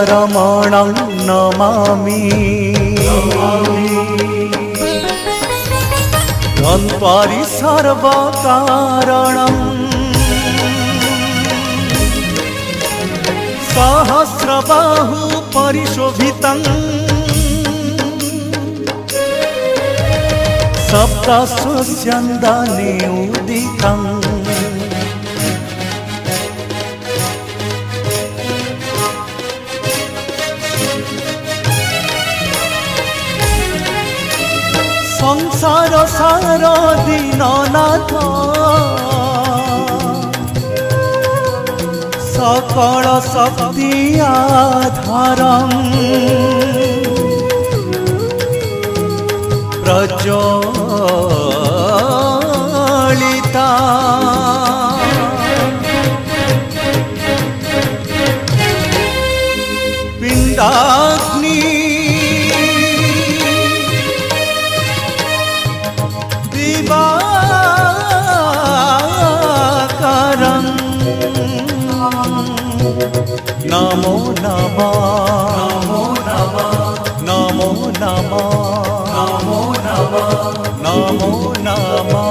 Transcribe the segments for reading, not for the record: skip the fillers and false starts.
रमणं नमामि गन्त्वारि सर्वकारणं सहस्रबाहु परिशोभितं सप्तस्यन्दने उदितं संसार सार दीननाथ सकल शक्ति आधारम प्रज्वलिता पिंडाग्नि दिवाकरं नमो नमः नमो नमः नमो नमः नमो नमः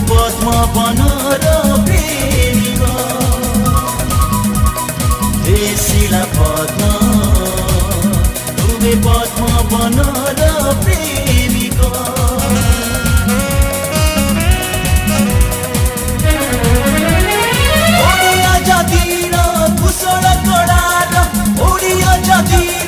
पद्म बनर प्रेम हे शिला पद्म तुमे पद्म बनर प्रेम